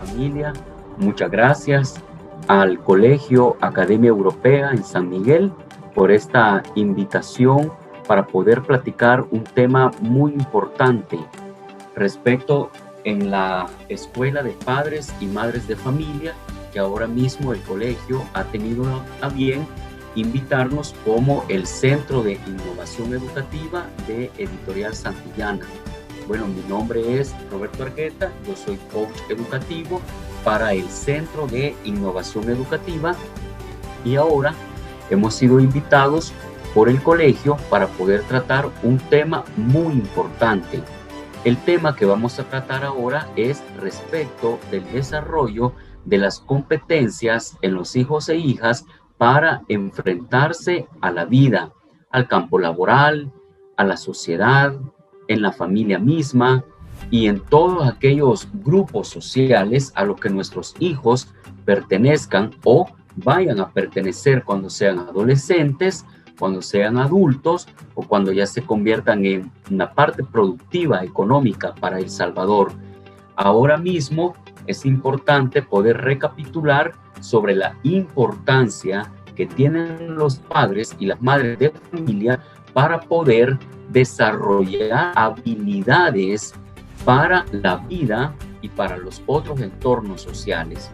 familia. Muchas gracias al Colegio Academia Europea en San Miguel por esta invitación para poder platicar un tema muy importante respecto en la Escuela de Padres y Madres de Familia, que ahora mismo el colegio ha tenido a bien invitarnos como el Centro de Innovación Educativa de Editorial Santillana. Bueno, mi nombre es Roberto Argueta, yo soy coach educativo para el Centro de Innovación Educativa y ahora hemos sido invitados por el colegio para poder tratar un tema muy importante. El tema que vamos a tratar ahora es respecto del desarrollo de las competencias en los hijos e hijas para enfrentarse a la vida, al campo laboral, a la sociedad, en la familia misma y en todos aquellos grupos sociales a los que nuestros hijos pertenezcan o vayan a pertenecer cuando sean adolescentes, cuando sean adultos o cuando ya se conviertan en una parte productiva económica para El Salvador. Ahora mismo es importante poder recapitular sobre la importancia que tienen los padres y las madres de familia para poder desarrollar habilidades para la vida y para los otros entornos sociales.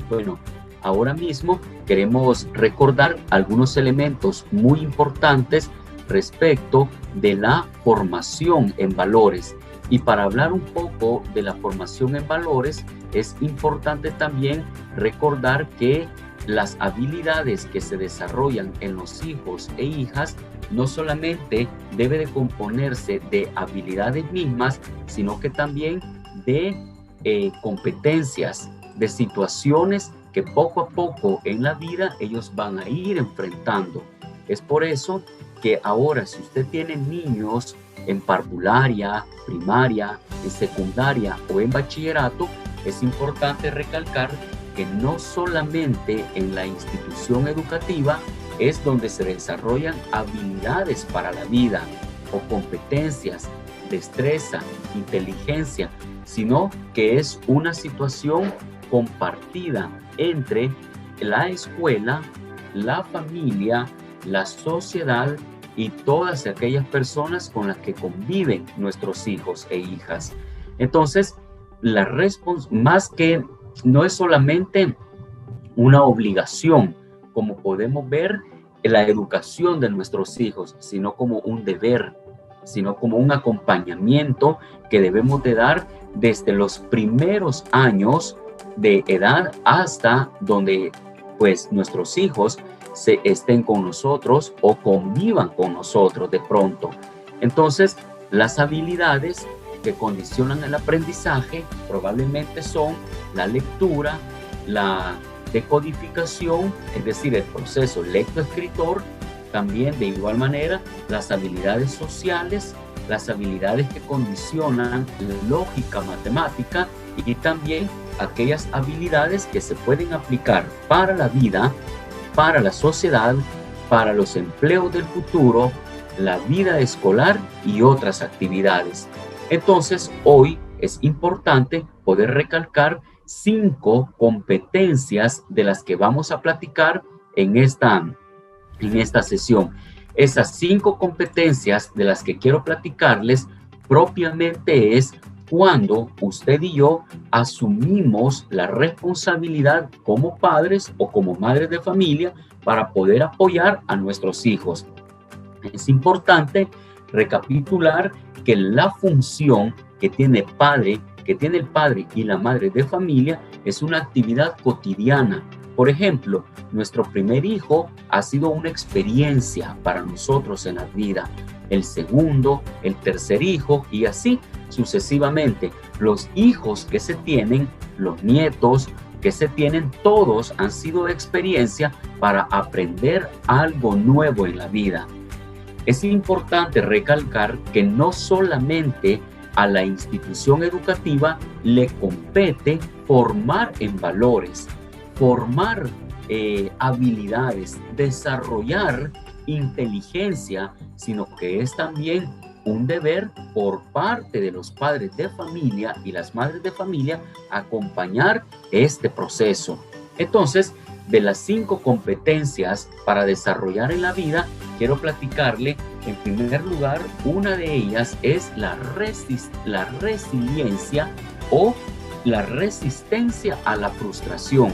Bueno, ahora mismo queremos recordar algunos elementos muy importantes respecto de la formación en valores. Y para hablar un poco de la formación en valores, es importante también recordar que las habilidades que se desarrollan en los hijos e hijas no solamente debe de componerse de habilidades mismas, sino que también de competencias, de situaciones que poco a poco en la vida ellos van a ir enfrentando. Es por eso que ahora, si usted tiene niños en parvularia, primaria, en secundaria o en bachillerato, es importante recalcar que no solamente en la institución educativa es donde se desarrollan habilidades para la vida o competencias, destreza, inteligencia, sino que es una situación compartida entre la escuela, la familia, la sociedad y todas aquellas personas con las que conviven nuestros hijos e hijas. Entonces, más que no es solamente una obligación, como podemos ver en la educación de nuestros hijos, sino como un deber, sino como un acompañamiento que debemos de dar desde los primeros años de edad hasta donde pues nuestros hijos estén con nosotros o convivan con nosotros de pronto. Entonces, las habilidades que condicionan el aprendizaje probablemente son la lectura, la decodificación, es decir, el proceso lectoescritor, también de igual manera las habilidades sociales, las habilidades que condicionan la lógica matemática y también aquellas habilidades que se pueden aplicar para la vida, para la sociedad, para los empleos del futuro, la vida escolar y otras actividades. Entonces, hoy es importante poder recalcar 5 competencias de las que vamos a platicar en esta sesión. Esas 5 competencias de las que quiero platicarles propiamente es cuando usted y yo asumimos la responsabilidad como padres o como madres de familia para poder apoyar a nuestros hijos. Es importante recapitular que la función que tiene el padre y la madre de familia es una actividad cotidiana. Por ejemplo, nuestro primer hijo ha sido una experiencia para nosotros en la vida. El segundo, el tercer hijo y así sucesivamente. Los hijos que se tienen, los nietos que se tienen, todos han sido de experiencia para aprender algo nuevo en la vida. Es importante recalcar que no solamente a la institución educativa le compete formar en valores, formar habilidades, desarrollar inteligencia, sino que es también un deber por parte de los padres de familia y las madres de familia acompañar este proceso. Entonces, de las 5 competencias para desarrollar en la vida, quiero platicarle, en primer lugar, una de ellas es la resiliencia o la resistencia a la frustración.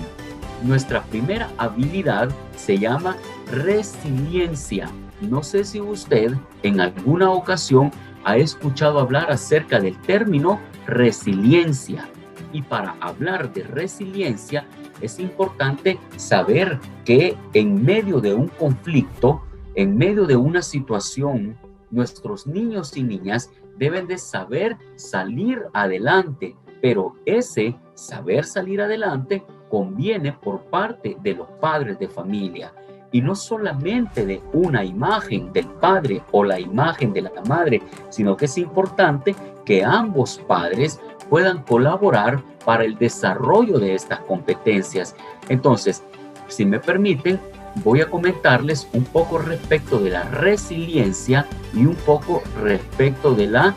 Nuestra primera habilidad se llama resiliencia. No sé si usted en alguna ocasión ha escuchado hablar acerca del término resiliencia. Y para hablar de resiliencia es importante saber que en medio de un conflicto, en medio de una situación, nuestros niños y niñas deben de saber salir adelante, pero ese saber salir adelante conviene por parte de los padres de familia y no solamente de una imagen del padre o la imagen de la madre, sino que es importante que ambos padres puedan colaborar para el desarrollo de estas competencias. Entonces, si me permiten, voy a comentarles un poco respecto de la resiliencia y un poco respecto de la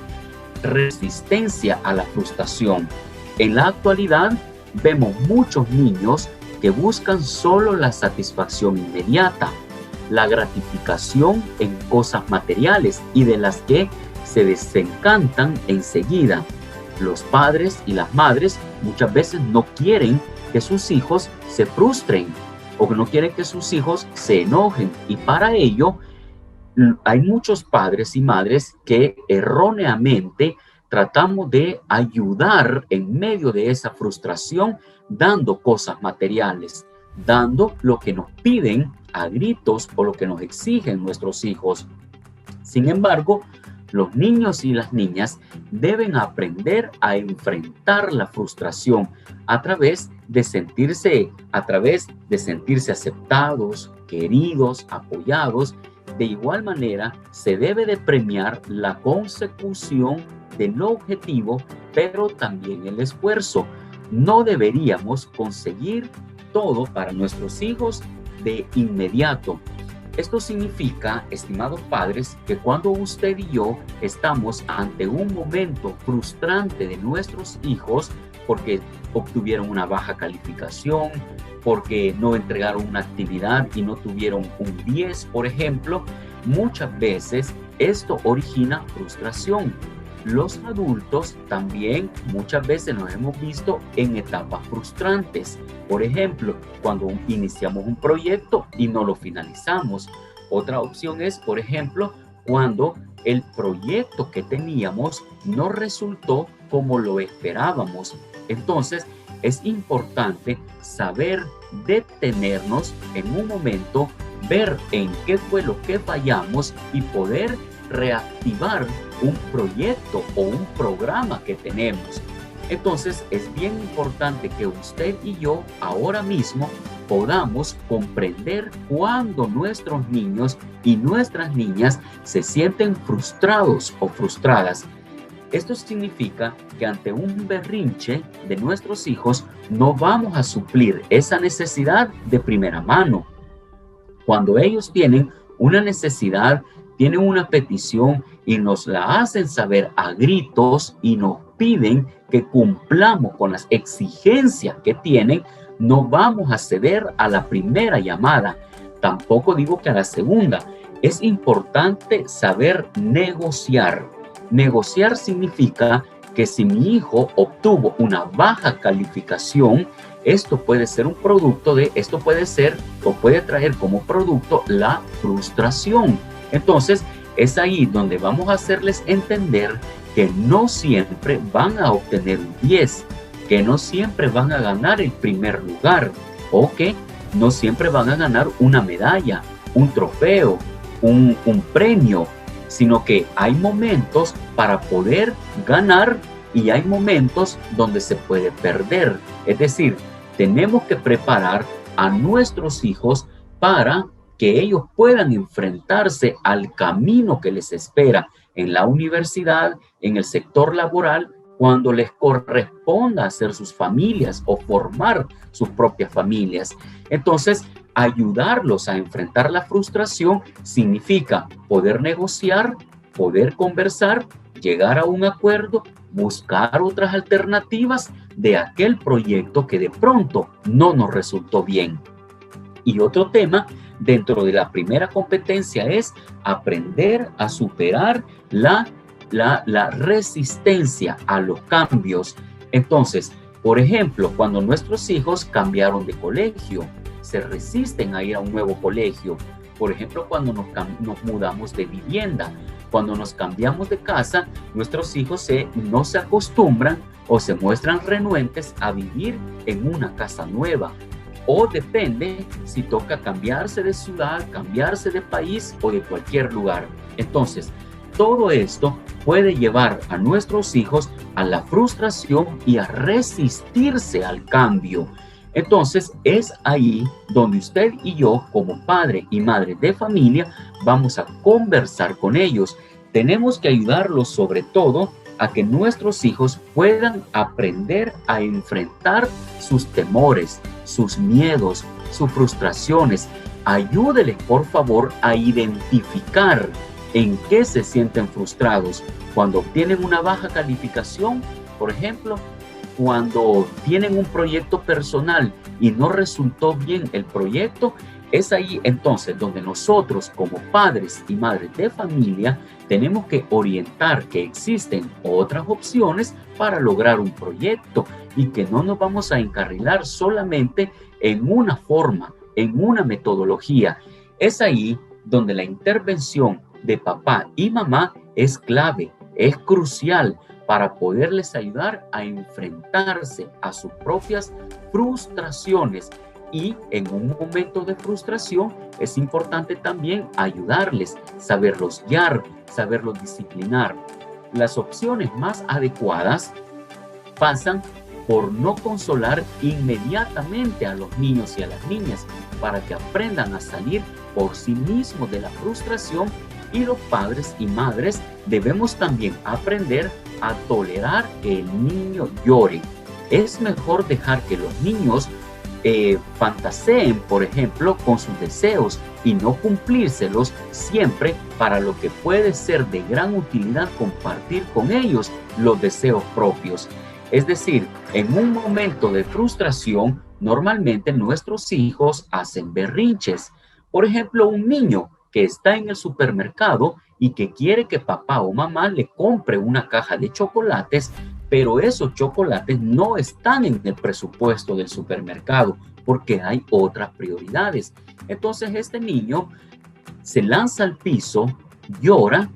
resistencia a la frustración. En la actualidad, vemos muchos niños que buscan solo la satisfacción inmediata, la gratificación en cosas materiales y de las que se desencantan enseguida. Los padres y las madres muchas veces no quieren que sus hijos se frustren o que no quieren que sus hijos se enojen, y para ello hay muchos padres y madres que erróneamente tratamos de ayudar en medio de esa frustración dando cosas materiales, dando lo que nos piden a gritos o lo que nos exigen nuestros hijos. Sin embargo, los niños y las niñas deben aprender a enfrentar la frustración a través de sentirse aceptados, queridos, apoyados. De igual manera, se debe de premiar la consecución del objetivo, pero también el esfuerzo. No deberíamos conseguir todo para nuestros hijos de inmediato. Esto significa, estimados padres, que cuando usted y yo estamos ante un momento frustrante de nuestros hijos porque obtuvieron una baja calificación, porque no entregaron una actividad y no tuvieron un 10, por ejemplo, muchas veces esto origina frustración. Los adultos también muchas veces nos hemos visto en etapas frustrantes. Por ejemplo, cuando iniciamos un proyecto y no lo finalizamos. Otra opción es, por ejemplo, cuando el proyecto que teníamos no resultó como lo esperábamos. Entonces, es importante saber detenernos en un momento, ver en qué fue lo que fallamos y poder reactivar un proyecto o un programa que tenemos. Entonces es bien importante que usted y yo ahora mismo podamos comprender cuando nuestros niños y nuestras niñas se sienten frustrados o frustradas. Esto significa que ante un berrinche de nuestros hijos no vamos a suplir esa necesidad de primera mano. Cuando ellos tienen una necesidad, tienen una petición y nos la hacen saber a gritos y nos piden que cumplamos con las exigencias que tienen, no vamos a ceder a la primera llamada. Tampoco digo que a la segunda. Es importante saber negociar. Negociar significa que si mi hijo obtuvo una baja calificación, esto puede ser un producto de, esto puede ser o puede traer como producto la frustración. Entonces, es ahí donde vamos a hacerles entender que no siempre van a obtener un 10, que no siempre van a ganar el primer lugar o que no siempre van a ganar una medalla, un trofeo, un premio, sino que hay momentos para poder ganar y hay momentos donde se puede perder. Es decir, tenemos que preparar a nuestros hijos para que ellos puedan enfrentarse al camino que les espera en la universidad, en el sector laboral, cuando les corresponda hacer sus familias o formar sus propias familias. Entonces, ayudarlos a enfrentar la frustración significa poder negociar, poder conversar, llegar a un acuerdo, buscar otras alternativas de aquel proyecto que de pronto no nos resultó bien. Y otro tema dentro de la primera competencia es aprender a superar la resistencia a los cambios. Entonces, por ejemplo, cuando nuestros hijos cambiaron de colegio, se resisten a ir a un nuevo colegio. Por ejemplo, cuando nos mudamos de vivienda, cuando nos cambiamos de casa, nuestros hijos no se acostumbran o se muestran renuentes a vivir en una casa nueva. O depende si toca cambiarse de ciudad, cambiarse de país o de cualquier lugar. Entonces, todo esto puede llevar a nuestros hijos a la frustración y a resistirse al cambio. Entonces, es ahí donde usted y yo, como padre y madre de familia, vamos a conversar con ellos. Tenemos que ayudarlos sobre todo a que nuestros hijos puedan aprender a enfrentar sus temores, sus miedos, sus frustraciones. Ayúdeles, por favor, a identificar en qué se sienten frustrados. Cuando obtienen una baja calificación, por ejemplo, cuando tienen un proyecto personal y no resultó bien el proyecto, es ahí entonces donde nosotros como padres y madres de familia tenemos que orientar que existen otras opciones para lograr un proyecto y que no nos vamos a encarrilar solamente en una forma, en una metodología. Es ahí donde la intervención de papá y mamá es clave, es crucial para poderles ayudar a enfrentarse a sus propias frustraciones. Y en un momento de frustración es importante también ayudarles, saberlos guiar, saberlos disciplinar. Las opciones más adecuadas pasan por no consolar inmediatamente a los niños y a las niñas para que aprendan a salir por sí mismos de la frustración, y los padres y madres debemos también aprender a tolerar que el niño llore. Es mejor dejar que los niños fantaseen, por ejemplo, con sus deseos y no cumplírselos siempre, para lo que puede ser de gran utilidad compartir con ellos los deseos propios. Es decir, en un momento de frustración, normalmente nuestros hijos hacen berrinches. Por ejemplo, un niño que está en el supermercado y que quiere que papá o mamá le compre una caja de chocolates, pero esos chocolates no están en el presupuesto del supermercado porque hay otras prioridades. Entonces este niño se lanza al piso, llora,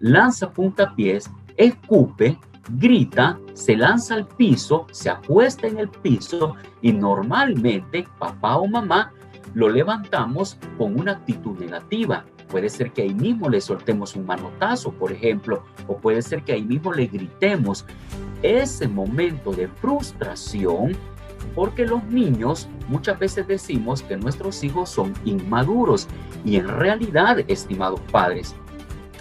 lanza puntapiés, escupe, grita, se lanza al piso, se acuesta en el piso, y normalmente papá o mamá lo levantamos con una actitud negativa. Puede ser que ahí mismo le soltemos un manotazo, por ejemplo, o puede ser que ahí mismo le gritemos. Ese momento de frustración, porque los niños muchas veces decimos que nuestros hijos son inmaduros, y en realidad, estimados padres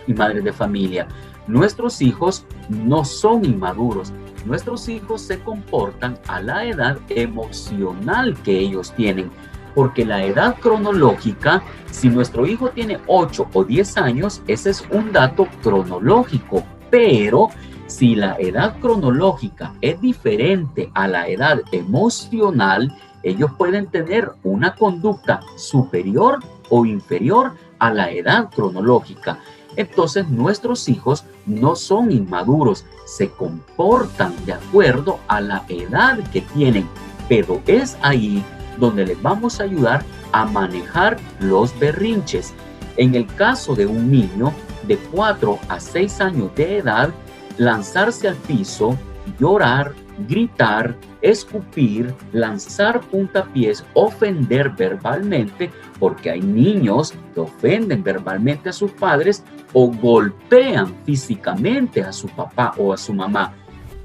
y madres de familia, nuestros hijos no son inmaduros. Nuestros hijos se comportan a la edad emocional que ellos tienen. Porque la edad cronológica, si nuestro hijo tiene 8 o 10 años, ese es un dato cronológico. Pero si la edad cronológica es diferente a la edad emocional, ellos pueden tener una conducta superior o inferior a la edad cronológica. Entonces nuestros hijos no son inmaduros, se comportan de acuerdo a la edad que tienen, pero es ahí donde les vamos a ayudar a manejar los berrinches. En el caso de un niño de 4 a 6 años de edad, lanzarse al piso, llorar, gritar, escupir, lanzar puntapiés, ofender verbalmente, porque hay niños que ofenden verbalmente a sus padres o golpean físicamente a su papá o a su mamá.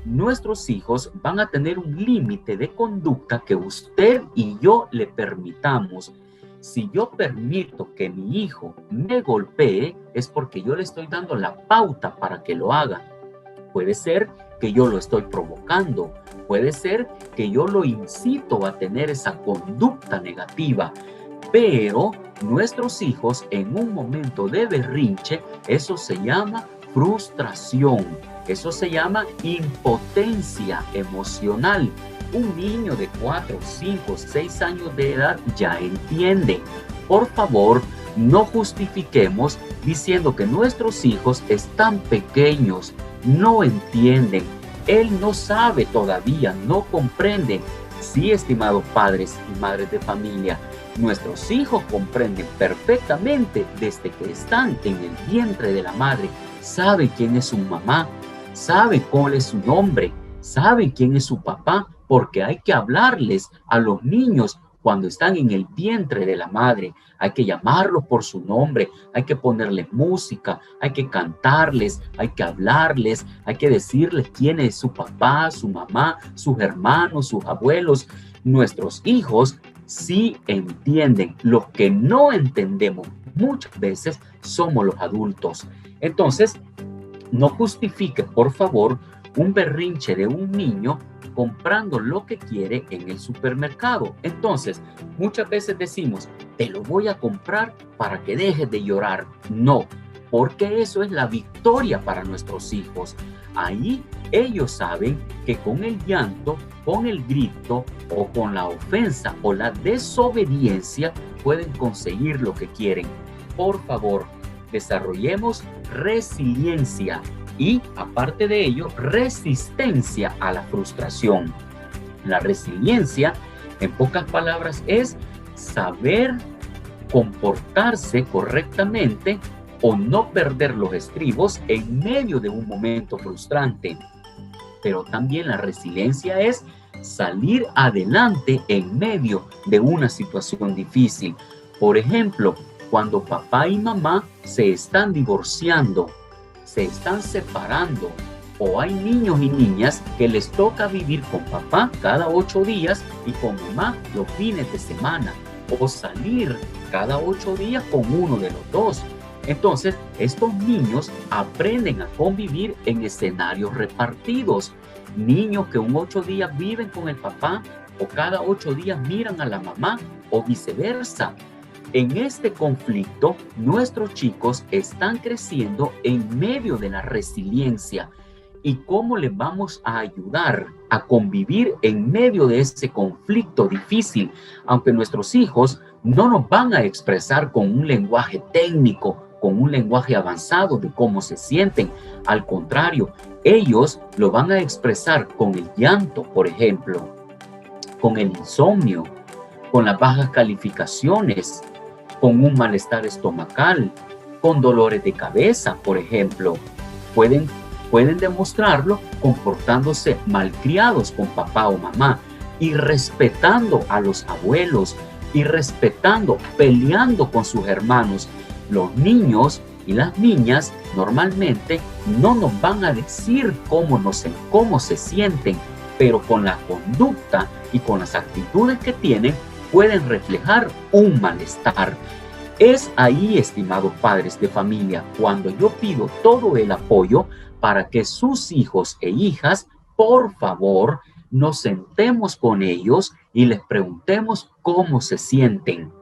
Nuestros hijos van a tener un límite de conducta que usted y yo le permitamos. Si yo permito que mi hijo me golpee, es porque yo le estoy dando la pauta para que lo haga. Puede ser que yo lo estoy provocando, puede ser que yo lo incito a tener esa conducta negativa. Pero nuestros hijos en un momento de berrinche, eso se llama frustración, eso se llama impotencia emocional. Un niño de 4, 5, 6 años de edad ya entiende. Por favor, no justifiquemos diciendo que nuestros hijos están pequeños, no entienden. Él no sabe todavía, no comprende. Sí, estimados padres y madres de familia, nuestros hijos comprenden perfectamente desde que están en el vientre de la madre. Saben quién es su mamá, saben cuál es su nombre, saben quién es su papá, porque hay que hablarles a los niños cuando están en el vientre de la madre. Hay que llamarlos por su nombre, hay que ponerles música, hay que cantarles, hay que hablarles, hay que decirles quién es su papá, su mamá, sus hermanos, sus abuelos. Nuestros hijos sí entienden. Los que no entendemos muchas veces somos los adultos. Entonces, no justifique, por favor, un berrinche de un niño comprando lo que quiere en el supermercado. Entonces, muchas veces decimos, te lo voy a comprar para que dejes de llorar. No, porque eso es la victoria para nuestros hijos. Ahí ellos saben que con el llanto, con el grito o con la ofensa o la desobediencia pueden conseguir lo que quieren. Por favor, desarrollemos resiliencia y, aparte de ello, resistencia a la frustración. La resiliencia, en pocas palabras, es saber comportarse correctamente o no perder los estribos en medio de un momento frustrante. Pero también la resiliencia es salir adelante en medio de una situación difícil. Por ejemplo, cuando papá y mamá se están divorciando, se están separando, o hay niños y niñas que les toca vivir con papá cada 8 días y con mamá los fines de semana, o salir cada 8 días con uno de los dos. Entonces, estos niños aprenden a convivir en escenarios repartidos. Niños que 8 días viven con el papá o cada 8 días miran a la mamá o viceversa. En este conflicto, nuestros chicos están creciendo en medio de la resiliencia. ¿Y cómo les vamos a ayudar a convivir en medio de ese conflicto difícil? Aunque nuestros hijos no nos van a expresar con un lenguaje técnico, con un lenguaje avanzado de cómo se sienten. Al contrario, ellos lo van a expresar con el llanto, por ejemplo, con el insomnio, con las bajas calificaciones, con un malestar estomacal, con dolores de cabeza, por ejemplo. Pueden demostrarlo comportándose malcriados con papá o mamá y respetando a los abuelos y peleando con sus hermanos. Los niños y las niñas normalmente no nos van a decir cómo se sienten, pero con la conducta y con las actitudes que tienen pueden reflejar un malestar. Es ahí, estimados padres de familia, cuando yo pido todo el apoyo para que sus hijos e hijas, por favor, nos sentemos con ellos y les preguntemos cómo se sienten.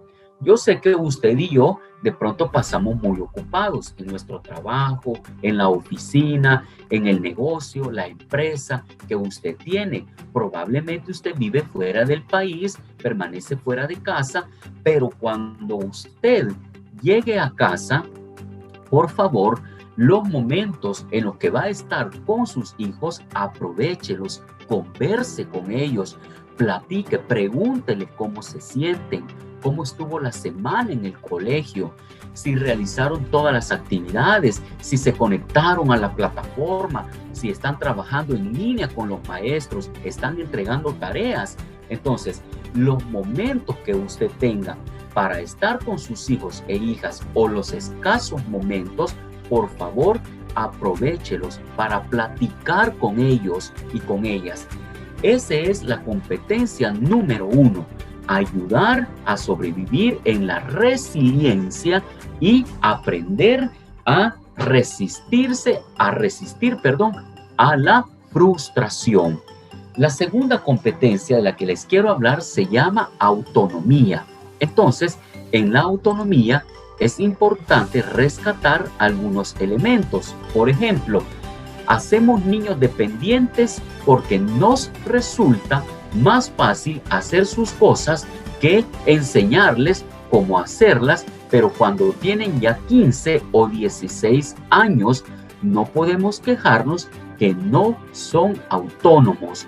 Yo sé que usted y yo de pronto pasamos muy ocupados en nuestro trabajo, en la oficina, en el negocio, la empresa que usted tiene. Probablemente usted vive fuera del país, permanece fuera de casa, pero cuando usted llegue a casa, por favor, los momentos en los que va a estar con sus hijos, aprovéchelos, converse con ellos, platique, pregúntele cómo se sienten, cómo estuvo la semana en el colegio, si realizaron todas las actividades, si se conectaron a la plataforma, si están trabajando en línea con los maestros, están entregando tareas. Entonces, los momentos que usted tenga para estar con sus hijos e hijas o los escasos momentos, por favor, aprovéchelos para platicar con ellos y con ellas. Esa es la competencia número 1. Ayudar a sobrevivir en la resiliencia y aprender a resistir a la frustración. La segunda competencia de la que les quiero hablar se llama autonomía. Entonces, En la autonomía es importante rescatar algunos elementos. Por ejemplo, hacemos niños dependientes porque nos resulta más fácil hacer sus cosas que enseñarles cómo hacerlas, pero cuando tienen ya 15 o 16 años, no podemos quejarnos que no son autónomos.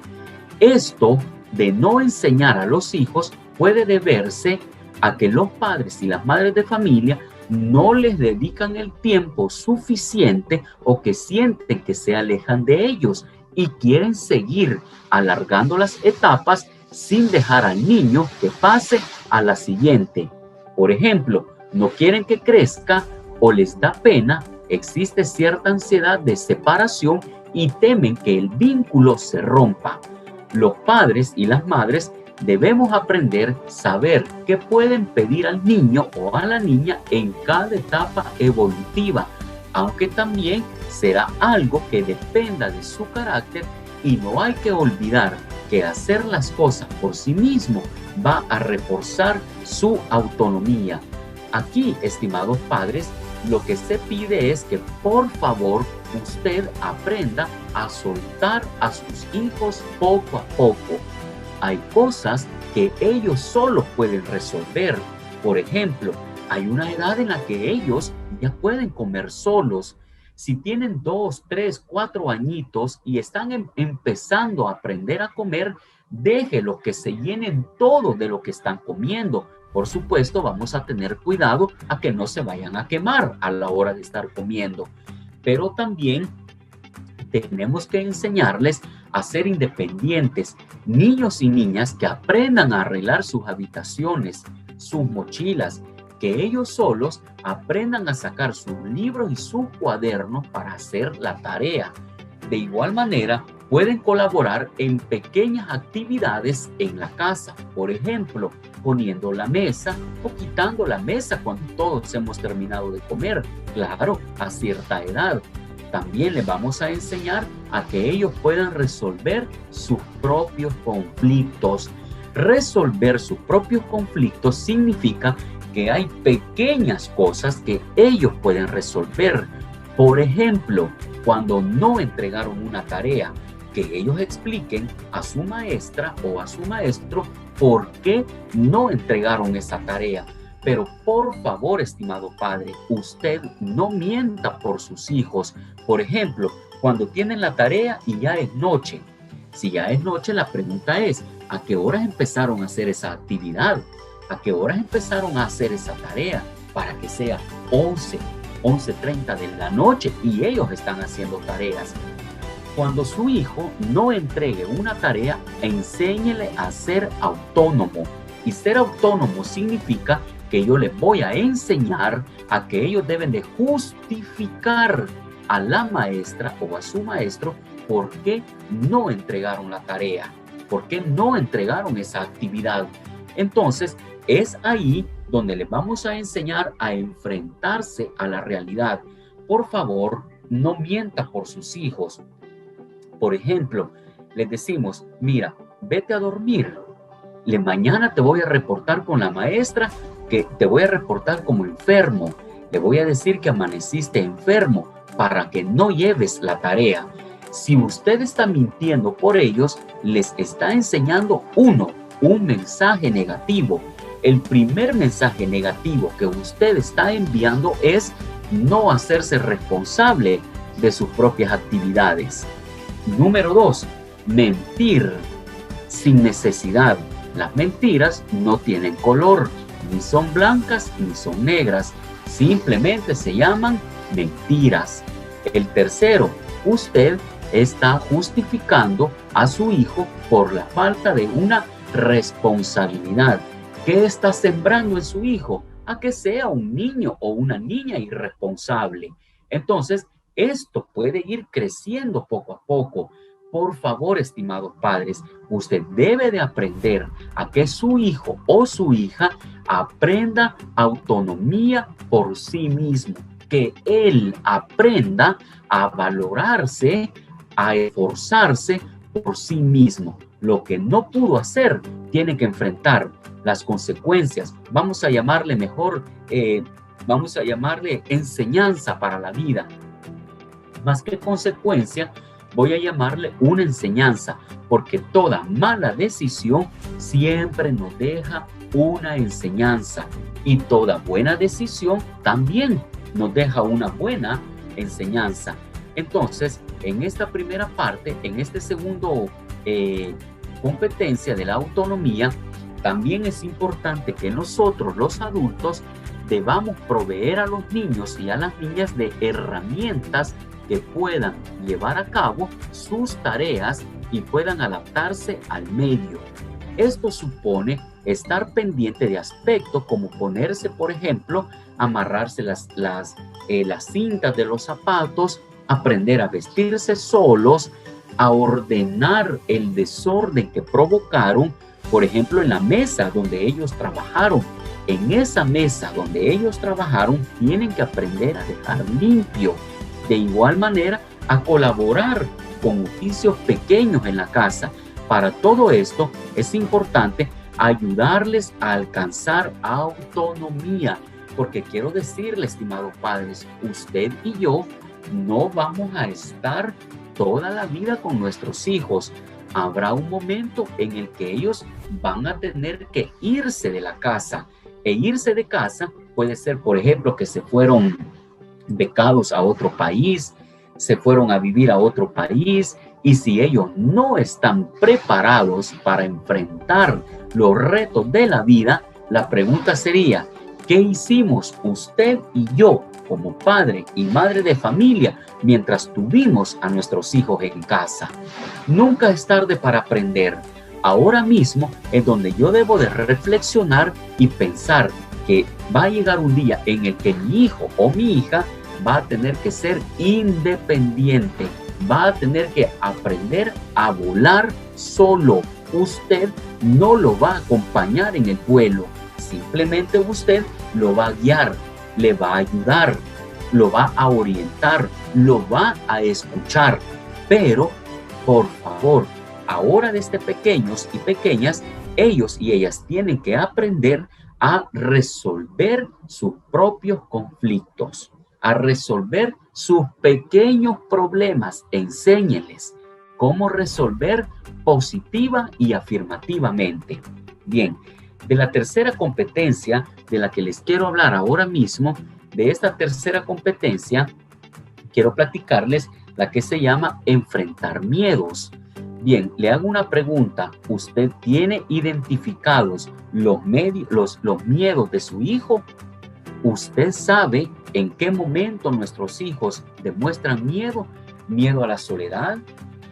Esto de no enseñar a los hijos puede deberse a que los padres y las madres de familia no les dedican el tiempo suficiente o que sienten que se alejan de ellos y quieren seguir alargando las etapas sin dejar al niño que pase a la siguiente. Por ejemplo, no quieren que crezca o les da pena, existe cierta ansiedad de separación y temen que el vínculo se rompa. Los padres y las madres debemos aprender a saber qué pueden pedir al niño o a la niña en cada etapa evolutiva, aunque también será algo que dependa de su carácter y no hay que olvidar que hacer las cosas por sí mismo va a reforzar su autonomía. Aquí, estimados padres, lo que se pide es que por favor usted aprenda a soltar a sus hijos poco a poco. Hay cosas que ellos solos pueden resolver. Por ejemplo, hay una edad en la que ellos ya pueden comer solos. Si tienen 2, 3, 4 añitos y están empezando a aprender a comer, déjelos que se llenen todo de lo que están comiendo. Por supuesto, vamos a tener cuidado a que no se vayan a quemar a la hora de estar comiendo. Pero también tenemos que enseñarles a ser independientes. Niños y niñas que aprendan a arreglar sus habitaciones, sus mochilas, que ellos solos aprendan a sacar sus libros y sus cuadernos para hacer la tarea. De igual manera, pueden colaborar en pequeñas actividades en la casa. Por ejemplo, poniendo la mesa o quitando la mesa cuando todos hemos terminado de comer. Claro, a cierta edad. También les vamos a enseñar a que ellos puedan resolver sus propios conflictos. Resolver sus propios conflictos significa que hay pequeñas cosas que ellos pueden resolver. Por ejemplo, cuando no entregaron una tarea, que ellos expliquen a su maestra o a su maestro por qué no entregaron esa tarea. Pero por favor, estimado padre, usted no mienta por sus hijos. Por ejemplo, cuando tienen la tarea y ya es noche. Si ya es noche, la pregunta es, ¿a qué horas empezaron a hacer esa actividad? ¿A qué horas empezaron a hacer esa tarea? Para que sea 11:30 de la noche y ellos están haciendo tareas. Cuando su hijo no entregue una tarea, enséñele a ser autónomo. Y ser autónomo significa que yo les voy a enseñar a que ellos deben de justificar a la maestra o a su maestro por qué no entregaron la tarea, por qué no entregaron esa actividad. Entonces, es ahí donde les vamos a enseñar a enfrentarse a la realidad. Por favor, no mienta por sus hijos. Por ejemplo, les decimos, mira, vete a dormir. Mañana te voy a reportar con la maestra que te voy a reportar como enfermo. Le voy a decir que amaneciste enfermo para que no lleves la tarea. Si usted está mintiendo por ellos, les está enseñando un mensaje negativo. El primer mensaje negativo que usted está enviando es no hacerse responsable de sus propias actividades. Número 2, mentir sin necesidad. Las mentiras no tienen color, ni son blancas ni son negras, simplemente se llaman mentiras. El tercero, usted está justificando a su hijo por la falta de una responsabilidad. ¿Qué está sembrando en su hijo? A que sea un niño o una niña irresponsable. Entonces, esto puede ir creciendo poco a poco. Por favor, estimados padres, usted debe de aprender a que su hijo o su hija aprenda autonomía por sí mismo, que él aprenda a valorarse, a esforzarse por sí mismo. lo que no pudo hacer, tiene que enfrentar las consecuencias. Vamos a llamarle mejor, vamos a llamarle enseñanza para la vida. Más que consecuencia, voy a llamarle una enseñanza, porque toda mala decisión siempre nos deja una enseñanza, y toda buena decisión también nos deja una buena enseñanza. Entonces, en esta primera parte, en este segundo competencia de la autonomía, también es importante que nosotros, los adultos, debamos proveer a los niños y a las niñas de herramientas que puedan llevar a cabo sus tareas y puedan adaptarse al medio. Esto supone estar pendiente de aspectos como ponerse, por ejemplo, amarrarse las cintas de los zapatos, aprender a vestirse solos, a ordenar el desorden que provocaron, por ejemplo, en la mesa donde ellos trabajaron. En esa mesa donde ellos trabajaron, tienen que aprender a dejar limpio. De igual manera, a colaborar con oficios pequeños en la casa. Para todo esto, es importante ayudarles a alcanzar autonomía, porque quiero decirle, estimados padres, usted y yo no vamos a estar toda la vida con nuestros hijos. Habrá un momento en el que ellos van a tener que irse de la casa. E irse de casa puede ser, por ejemplo, que se fueron becados a otro país, se fueron a vivir a otro país, y si ellos no están preparados para enfrentar los retos de la vida, la pregunta sería, ¿qué hicimos usted y yo como padre y madre de familia mientras tuvimos a nuestros hijos en casa? Nunca es tarde para aprender. Ahora mismo es donde yo debo de reflexionar y pensar que va a llegar un día en el que mi hijo o mi hija va a tener que ser independiente, va a tener que aprender a volar solo. Usted no lo va a acompañar en el vuelo, simplemente usted lo va a guiar, le va a ayudar, lo va a orientar, lo va a escuchar. Pero, por favor, ahora desde pequeños y pequeñas, ellos y ellas tienen que aprender a resolver sus propios conflictos, a resolver sus pequeños problemas. Enséñeles cómo resolver positiva y afirmativamente. Bien, de la tercera competencia de la que les quiero hablar ahora mismo, de esta tercera competencia, quiero platicarles la que se llama enfrentar miedos. Bien, le hago una pregunta. ¿Usted tiene identificados los miedos de su hijo? ¿Usted sabe en qué momento nuestros hijos demuestran miedo? Miedo a la soledad,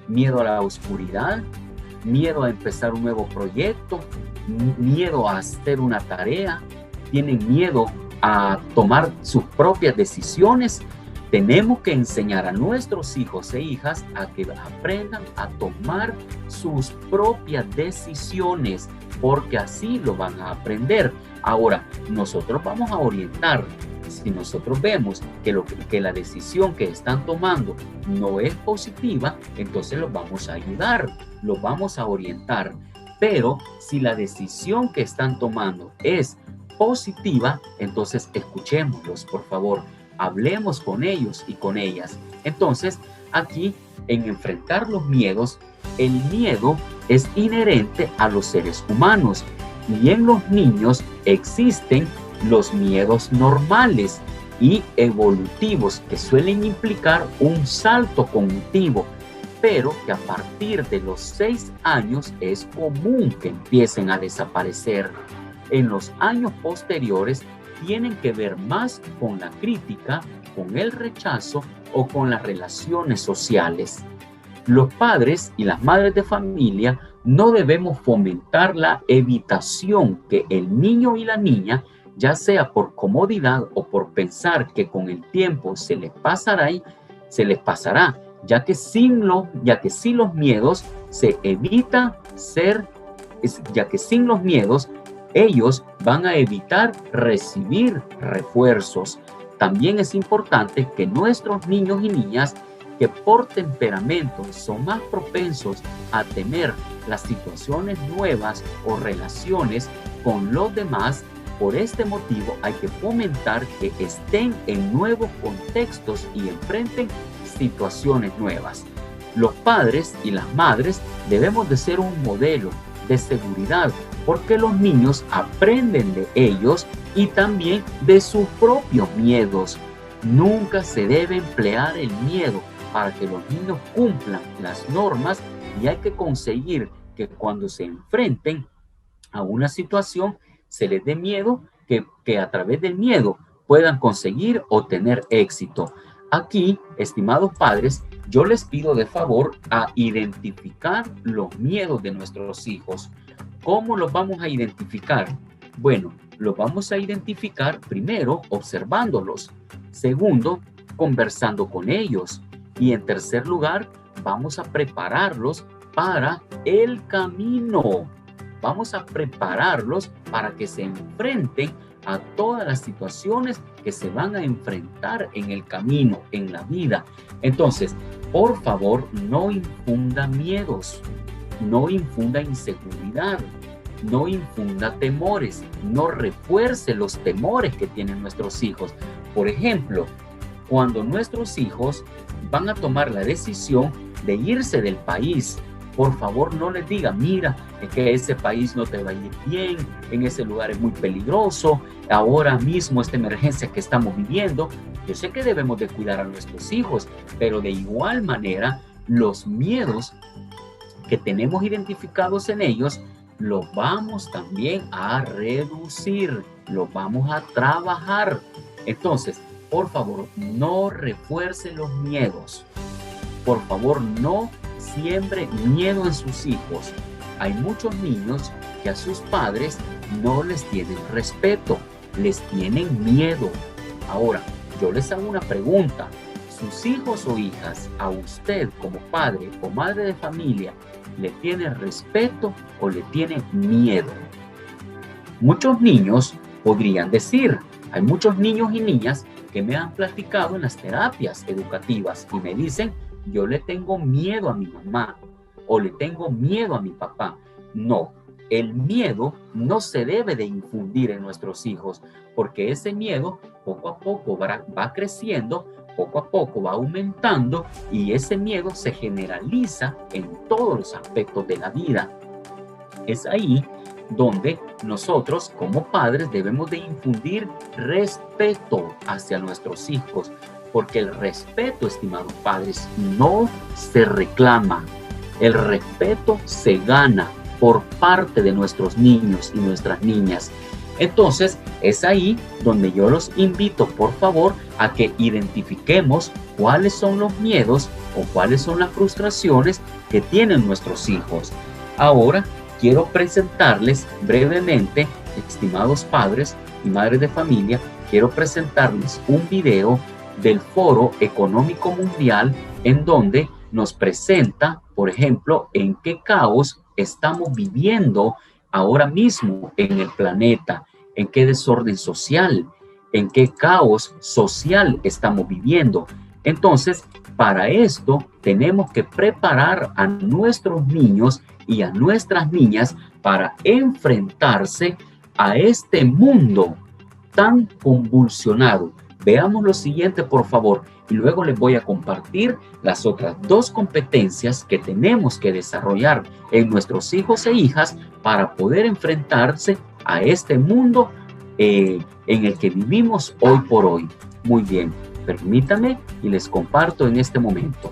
miedo a la oscuridad, miedo a empezar un nuevo proyecto, miedo a hacer una tarea, tienen miedo a tomar sus propias decisiones. Tenemos que enseñar a nuestros hijos e hijas a que aprendan a tomar sus propias decisiones, porque así lo van a aprender. Ahora, nosotros vamos a orientar. Si nosotros vemos que la decisión que están tomando no es positiva, entonces los vamos a ayudar, los vamos a orientar. Pero si la decisión que están tomando es positiva, entonces escuchémoslos, por favor. Hablemos con ellos y con ellas. Entonces, aquí, en enfrentar los miedos, el miedo es inherente a los seres humanos. Y en los niños existen los miedos normales y evolutivos, que suelen implicar un salto cognitivo, pero que a partir de los 6 años es común que empiecen a desaparecer. En los años posteriores tienen que ver más con la crítica, con el rechazo o con las relaciones sociales. Los padres y las madres de familia no debemos fomentar la evitación, que el niño y la niña, ya sea por comodidad o por pensar que con el tiempo se les pasará, ya que sin los miedos se evita ya que sin los miedos ellos van a evitar recibir refuerzos. También es importante que nuestros niños y niñas que por temperamento son más propensos a tener las situaciones nuevas o relaciones con los demás. Por este motivo hay que fomentar que estén en nuevos contextos y enfrenten situaciones nuevas. Los padres y las madres debemos de ser un modelo de seguridad, porque los niños aprenden de ellos y también de sus propios miedos. Nunca se debe emplear el miedo para que los niños cumplan las normas, y hay que conseguir que cuando se enfrenten a una situación se les dé miedo, que a través del miedo puedan conseguir o tener éxito. Aquí, estimados padres, yo les pido de favor a identificar los miedos de nuestros hijos. ¿Cómo los vamos a identificar? Bueno, los vamos a identificar primero observándolos, segundo, conversando con ellos, y en tercer lugar, vamos a prepararlos para el camino. Vamos a prepararlos para que se enfrenten a todas las situaciones que se van a enfrentar en el camino, en la vida. Entonces, por favor, no infunda miedos, no infunda inseguridad, no infunda temores, no refuerce los temores que tienen nuestros hijos. Por ejemplo, cuando nuestros hijos van a tomar la decisión de irse del país, por favor no les diga, mira, es que ese país no te va a ir bien, en ese lugar es muy peligroso, ahora mismo esta emergencia que estamos viviendo. Yo sé que debemos de cuidar a nuestros hijos, pero de igual manera los miedos que tenemos identificados en ellos los vamos también a reducir, los vamos a trabajar. Entonces, por favor, no refuerce los miedos. Por favor, no siembre miedo en sus hijos. Hay muchos niños que a sus padres no les tienen respeto, les tienen miedo. Ahora, yo les hago una pregunta. ¿Sus hijos o hijas a usted como padre o madre de familia le tienen respeto o le tienen miedo? Muchos niños podrían decir, hay muchos niños y niñas que me han platicado en las terapias educativas y me dicen, yo le tengo miedo a mi mamá o le tengo miedo a mi papá. No, el miedo no se debe de infundir en nuestros hijos, porque ese miedo poco a poco va creciendo, poco a poco va aumentando, y ese miedo se generaliza en todos los aspectos de la vida. Es ahí donde nosotros como padres debemos de infundir respeto hacia nuestros hijos, porque el respeto, estimados padres, no se reclama. El respeto se gana por parte de nuestros niños y nuestras niñas. Entonces, es ahí donde yo los invito, por favor, a que identifiquemos cuáles son los miedos o cuáles son las frustraciones que tienen nuestros hijos. Ahora, quiero presentarles brevemente, estimados padres y madres de familia, quiero presentarles un video del Foro Económico Mundial, en donde nos presenta, por ejemplo, en qué caos estamos viviendo ahora mismo en el planeta, en qué desorden social, en qué caos social estamos viviendo. Entonces, para esto tenemos que preparar a nuestros niños y a nuestras niñas para enfrentarse a este mundo tan convulsionado. Veamos lo siguiente, por favor, y luego les voy a compartir las otras dos competencias que tenemos que desarrollar en nuestros hijos e hijas para poder enfrentarse a este mundo en el que vivimos hoy por hoy. Muy bien, permítanme y les comparto en este momento.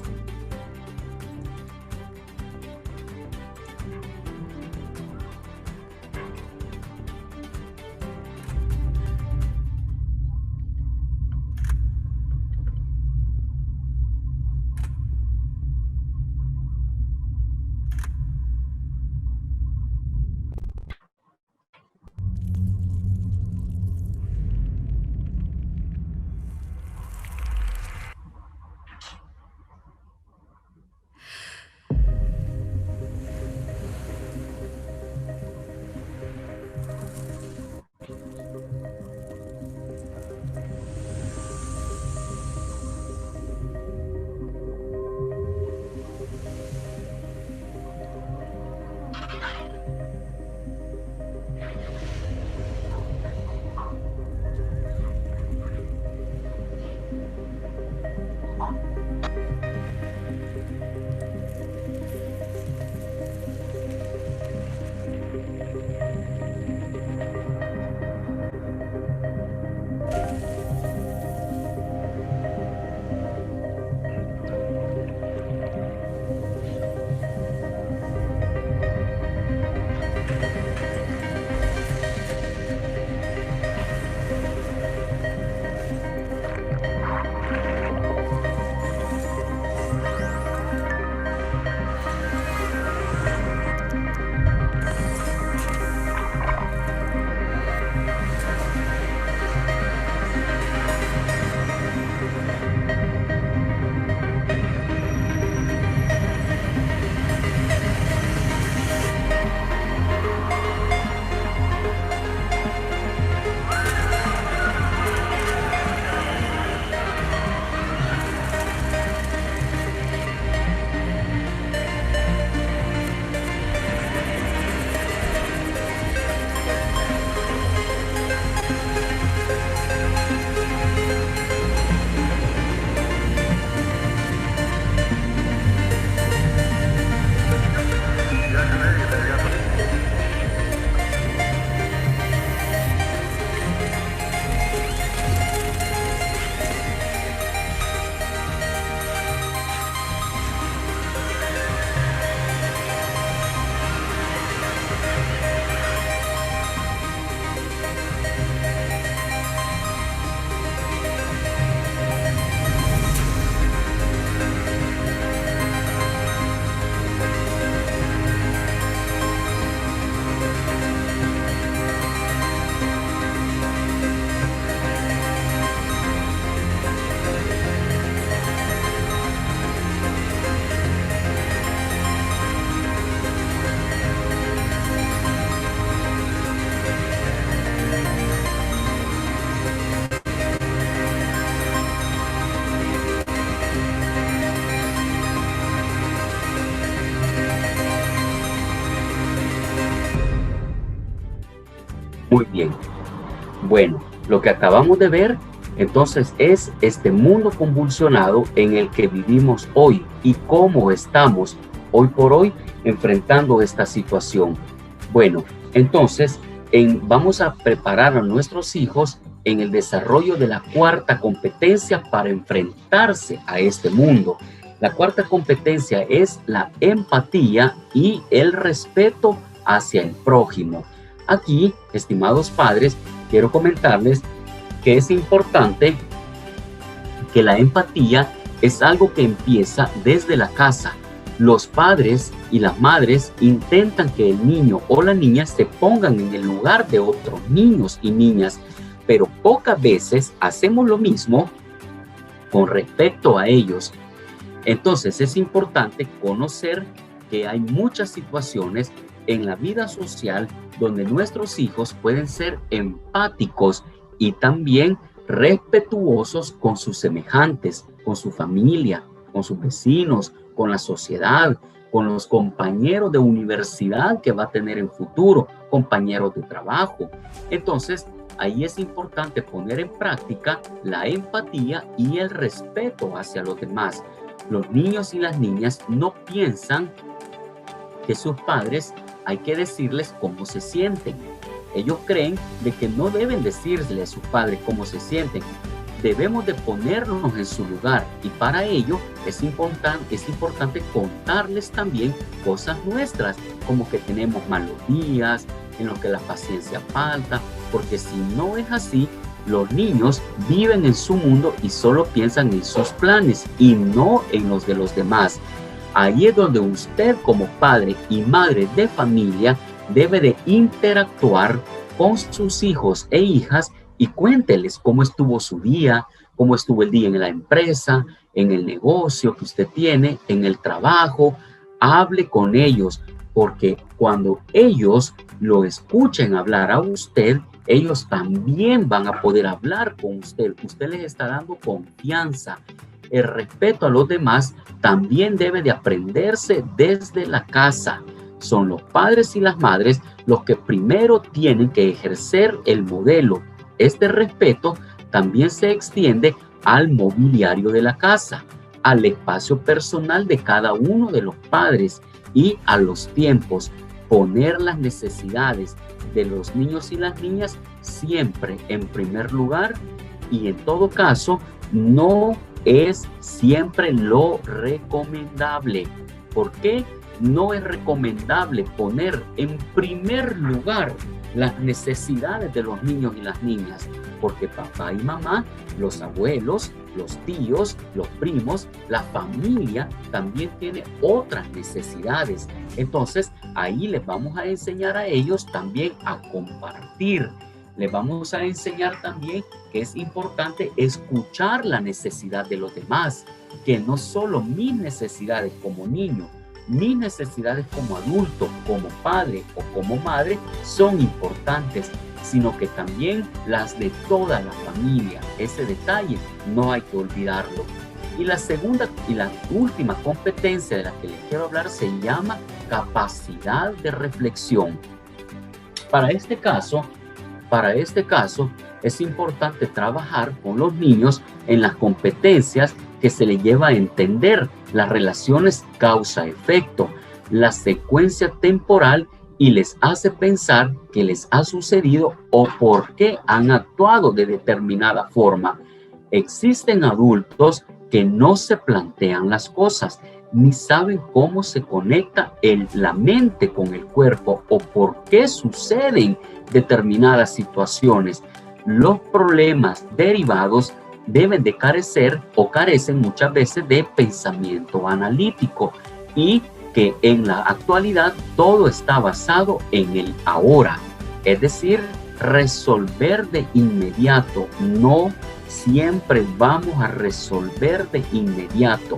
Muy bien. Bueno, lo que acabamos de ver entonces es este mundo convulsionado en el que vivimos hoy y cómo estamos hoy por hoy enfrentando esta situación. Bueno, entonces vamos a preparar a nuestros hijos en el desarrollo de la cuarta competencia para enfrentarse a este mundo. La cuarta competencia es la empatía y el respeto hacia el prójimo. Aquí, estimados padres, quiero comentarles que es importante que la empatía es algo que empieza desde la casa. Los padres y las madres intentan que el niño o la niña se pongan en el lugar de otros niños y niñas, pero pocas veces hacemos lo mismo con respecto a ellos. Entonces es importante conocer que hay muchas situaciones en la vida social donde nuestros hijos pueden ser empáticos y también respetuosos con sus semejantes, con su familia, con sus vecinos, con la sociedad, con los compañeros de universidad que va a tener en futuro, compañeros de trabajo. Entonces, ahí es importante poner en práctica la empatía y el respeto hacia los demás. Los niños y las niñas no piensan que sus padres hay que decirles cómo se sienten. Ellos creen de que no deben decirle a sus padres cómo se sienten. Debemos de ponernos en su lugar y para ello es importante contarles también cosas nuestras, como que tenemos malos días, en los que la paciencia falta, porque si no es así, los niños viven en su mundo y solo piensan en sus planes y no en los de los demás. Ahí es donde usted como padre y madre de familia debe de interactuar con sus hijos e hijas y cuénteles cómo estuvo su día, cómo estuvo el día en la empresa, en el negocio que usted tiene, en el trabajo. Hable con ellos, porque cuando ellos lo escuchen hablar a usted, ellos también van a poder hablar con usted. Usted les está dando confianza. El respeto a los demás también debe de aprenderse desde la casa. Son los padres y las madres los que primero tienen que ejercer el modelo. Este respeto también se extiende al mobiliario de la casa, al espacio personal de cada uno de los padres y a los tiempos. Poner las necesidades de los niños y las niñas siempre en primer lugar y en todo caso no es siempre lo recomendable. ¿Por qué no es recomendable poner en primer lugar las necesidades de los niños y las niñas? Porque papá y mamá, los abuelos, los tíos, los primos, la familia también tiene otras necesidades. Entonces, ahí les vamos a enseñar a ellos también a compartir. Les vamos a enseñar también que es importante escuchar la necesidad de los demás, que no solo mis necesidades como niño, mis necesidades como adulto, como padre o como madre son importantes, sino que también las de toda la familia. Ese detalle no hay que olvidarlo. Y la segunda y la última competencia de la que les quiero hablar se llama capacidad de reflexión. Para este caso, es importante trabajar con los niños en las competencias que se les lleva a entender las relaciones causa-efecto, la secuencia temporal y les hace pensar qué les ha sucedido o por qué han actuado de determinada forma. Existen adultos que no se plantean las cosas ni saben cómo se conecta la mente con el cuerpo o por qué suceden determinadas situaciones. Los problemas derivados deben de carecen muchas veces de pensamiento analítico y que en la actualidad todo está basado en el ahora, es decir, resolver de inmediato. No siempre vamos a resolver de inmediato.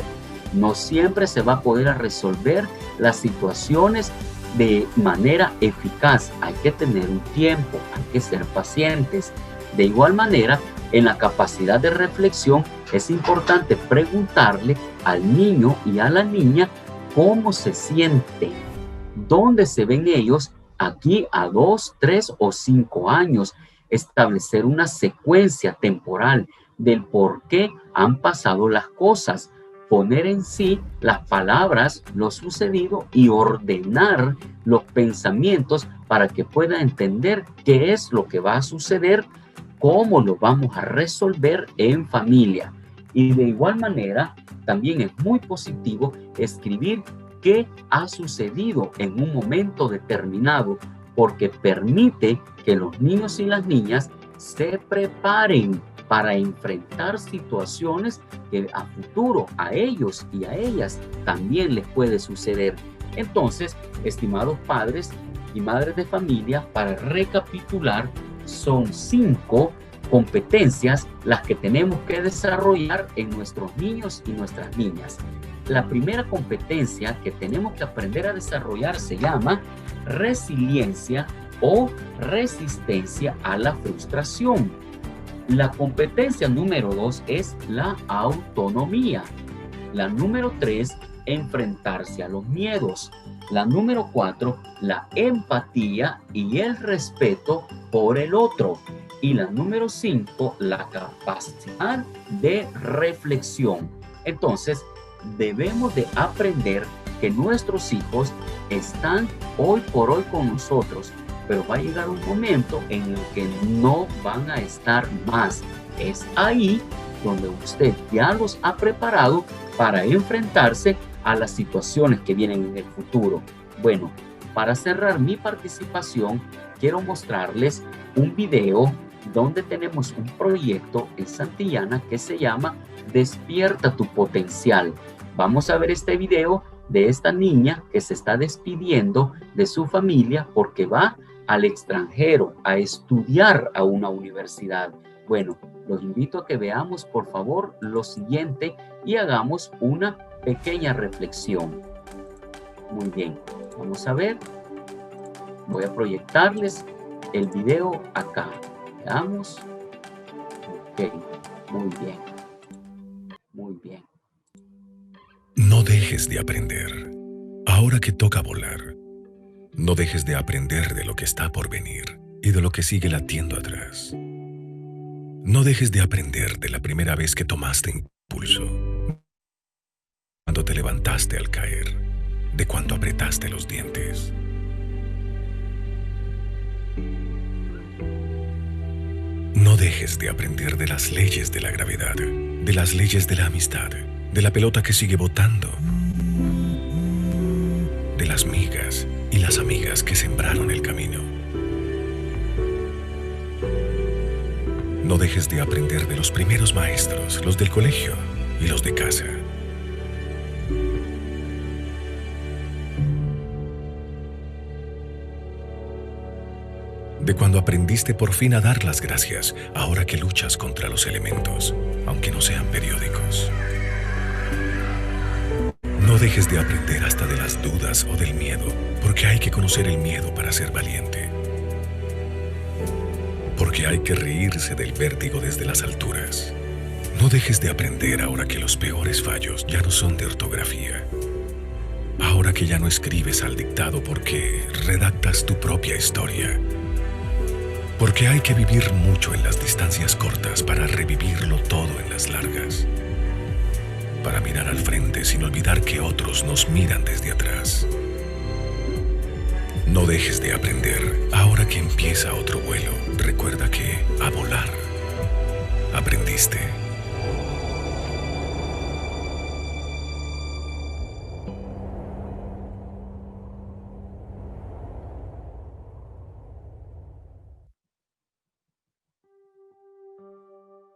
No siempre se va a poder resolver las situaciones de manera eficaz. Hay que tener un tiempo, hay que ser pacientes. De igual manera, en la capacidad de reflexión es importante preguntarle al niño y a la niña cómo se sienten, dónde se ven ellos aquí a 2, 3 o 5 años, establecer una secuencia temporal del por qué han pasado las cosas, poner en sí las palabras, lo sucedido y ordenar los pensamientos para que pueda entender qué es lo que va a suceder, cómo lo vamos a resolver en familia. Y de igual manera, también es muy positivo escribir qué ha sucedido en un momento determinado, porque permite que los niños y las niñas se preparen para enfrentar situaciones que a futuro a ellos y a ellas también les puede suceder. Entonces, estimados padres y madres de familia, para recapitular, son 5 competencias las que tenemos que desarrollar en nuestros niños y nuestras niñas. La primera competencia que tenemos que aprender a desarrollar se llama resiliencia o resistencia a la frustración. La competencia número 2 es la autonomía. La número 3, enfrentarse a los miedos. La número 4, la empatía y el respeto por el otro. Y la número 5, la capacidad de reflexión. Entonces, debemos de aprender que nuestros hijos están hoy por hoy con nosotros, pero va a llegar un momento en el que no van a estar más. Es ahí donde usted ya los ha preparado para enfrentarse a las situaciones que vienen en el futuro. Bueno, para cerrar mi participación, quiero mostrarles un video donde tenemos un proyecto en Santillana que se llama Despierta tu potencial. Vamos a ver este video de esta niña que se está despidiendo de su familia porque va al extranjero a estudiar a una universidad. Bueno, los invito a que veamos por favor lo siguiente y hagamos una pequeña reflexión. Muy bien, vamos a ver. Voy a proyectarles el video acá. Veamos. Ok, muy bien. Muy bien. No dejes de aprender. Ahora que toca volar, no dejes de aprender de lo que está por venir y de lo que sigue latiendo atrás. No dejes de aprender de la primera vez que tomaste impulso, cuando te levantaste al caer, de cuando apretaste los dientes. No dejes de aprender de las leyes de la gravedad, de las leyes de la amistad, de la pelota que sigue botando, de las migas y las amigas que sembraron el camino. No dejes de aprender de los primeros maestros, los del colegio y los de casa. De cuando aprendiste por fin a dar las gracias, ahora que luchas contra los elementos, aunque no sean periódicos. No dejes de aprender hasta de las dudas o del miedo, porque hay que conocer el miedo para ser valiente. Porque hay que reírse del vértigo desde las alturas. No dejes de aprender ahora que los peores fallos ya no son de ortografía. Ahora que ya no escribes al dictado porque redactas tu propia historia. Porque hay que vivir mucho en las distancias cortas para revivirlo todo en las largas. Para mirar al frente sin olvidar que otros nos miran desde atrás. No dejes de aprender. Ahora que empieza otro vuelo, recuerda que a volar aprendiste.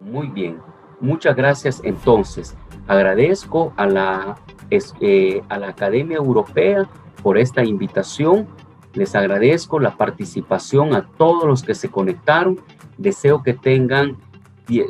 Muy bien, muchas gracias. Entonces, agradezco a la Academia Europea por esta invitación. Les agradezco la participación a todos los que se conectaron. Deseo que tengan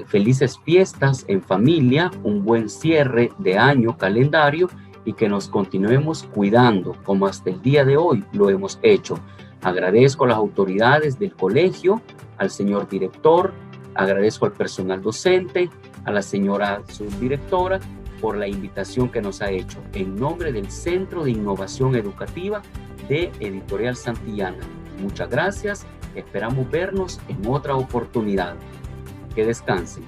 felices fiestas en familia, un buen cierre de año calendario y que nos continuemos cuidando como hasta el día de hoy lo hemos hecho. Agradezco a las autoridades del colegio, al señor director, agradezco al personal docente, a la señora subdirectora por la invitación que nos ha hecho. En nombre del Centro de Innovación Educativa de Editorial Santillana, Muchas gracias. Esperamos vernos en otra oportunidad. Que descansen.